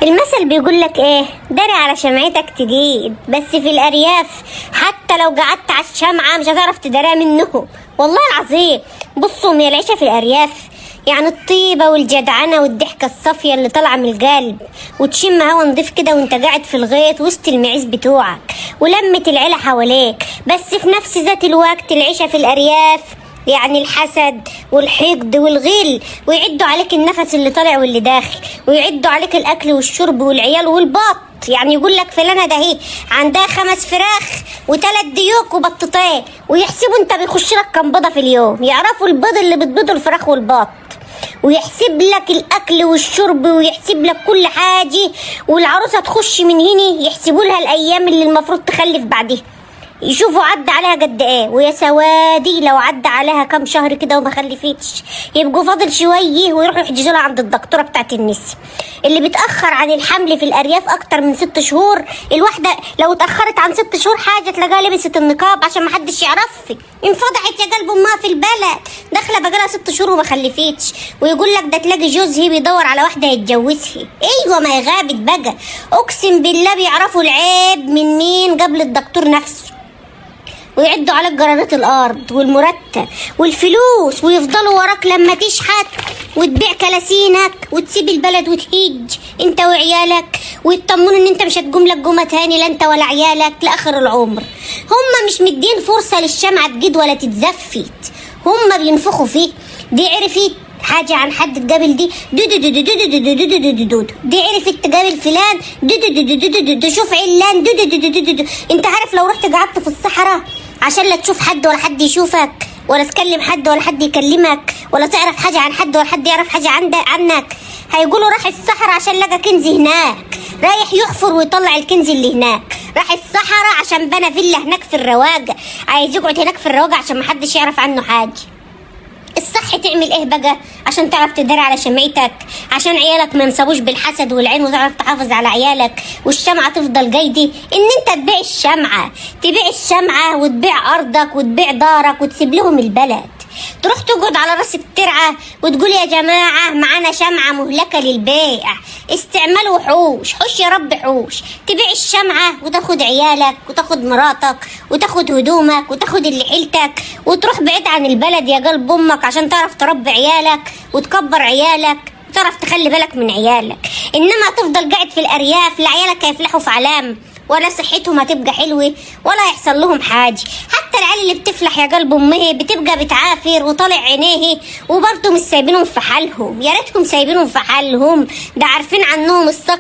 المثل بيقول لك ايه؟ داري على شمعتك تجيد. بس في الارياف حتى لو قعدت على الشمعة مش هتعرف تداريها منهم، والله العظيم. بصوا، هي العيشة في الارياف يعني الطيبة والجدعنة والضحكة الصافية اللي طالعة من القلب، وتشم هوا نضيف كده وانت قاعد في الغيط وسط المعيز بتوعك ولمة العيلة حواليك. بس في نفس ذات الوقت العيشة في الارياف يعني الحسد والحقد والغل، ويعدوا عليك النفس اللي طالع واللي داخل، ويعدوا عليك الاكل والشرب والعيال والبط. يعني يقول لك فلانه ده هي عندها 5 فراخ و3 ديوك وبطتين، ويحسبوا انت بيخش لك كام بيضه في اليوم، يعرفوا البيض اللي بتبيضه الفراخ والبط، ويحسب لك الاكل والشرب ويحسب لك كل حاجه. والعروسه تخش من هنا يحسبوا لها الايام اللي المفروض تخلف بعدها، يشوفوا عدى عليها قد ايه. ويا سوادي لو عدى عليها كام شهر كده وما خلفتش، يبقوا فاضل شويه ويروحوا يحجزوا لها عند الدكتوره بتاعت النساء. اللي بيتاخر عن الحمل في الارياف اكتر من 6 شهور، الواحده لو اتاخرت عن 6 شهور حاجه تلاقيها لبست النقاب عشان ما حدش يعرفها، انفضحت يا قلب امها في البلد، داخله بقالها 6 شهور وما خلفتش. ويقول لك ده تلاقي جوزها بيدور على واحده يتجوزها. ايوه، ما هي غابت بقى. اقسم بالله بيعرفوا العيب من مين قبل الدكتور نفسه، ويعدوا عليك جرارات الارض والمرتب والفلوس، ويفضلوا وراك لما تشحت وتبيع كلاسينك وتسيب البلد وتهيج انت وعيالك، ويطمنوا ان انت مش هتقوم لك جمعه تاني لا انت ولا عيالك لاخر العمر. هم مش مدين فرصه للشمعه تجد ولا تتزفت، هم بينفخوا فيه. دي عرفت حاجة عن حد تقابل دي دي عرفت تقابل فلان شوف علان انت عارف لو رحت قعدت في الصحراء عشان لا تشوف حد ولا حد يشوفك ولا تكلم حد ولا حد يكلمك ولا تعرف حاجة عن حد ولا حد يعرف حاجة عنك، هيقولوا راح الصحراء عشان لقى كنز هناك، رايح يحفر ويطلع الكنز اللي هناك. راح الصحراء عشان بنى فيلا هناك في الرواقة، عايز يقعد هناك في الرواقة عشان محدش يعرف عنه حاجة. الصح تعمل ايه بقى عشان تعرف تداري على شمعتك، عشان عيالك ما ينصابوش بالحسد والعين، وتعرف تحافظ على عيالك والشمعة تفضل جايدة؟ ان انت تبيع الشمعة وتبيع ارضك وتبيع دارك وتسيب لهم البلد، تروح تقعد على راس الترعة وتقول يا جماعة معانا شمعة مهلكة للبيع، استعمال وحوش، حوش يا رب حوش. تبيع الشمعة وتاخد عيالك وتاخد مراتك وتاخد هدومك وتاخد اللي حيلتك وتروح بعيد عن البلد يا قلب امك عشان تعرف تربي عيالك وتكبر عيالك وتعرف تخلي بالك من عيالك. انما تفضل قاعد في الارياف لا عيالك هيفلحوا في علام ولا صحتهم هتبقى حلوة ولا يحصل لهم حاجة. حتى العيال اللي بتفلح يا قلب امها بتبقى بتعافر وطالع عينيه وبرضه مش سايبينهم في حالهم. يا ريتكم سايبينهم في حالهم، ده عارفين عنهم الصح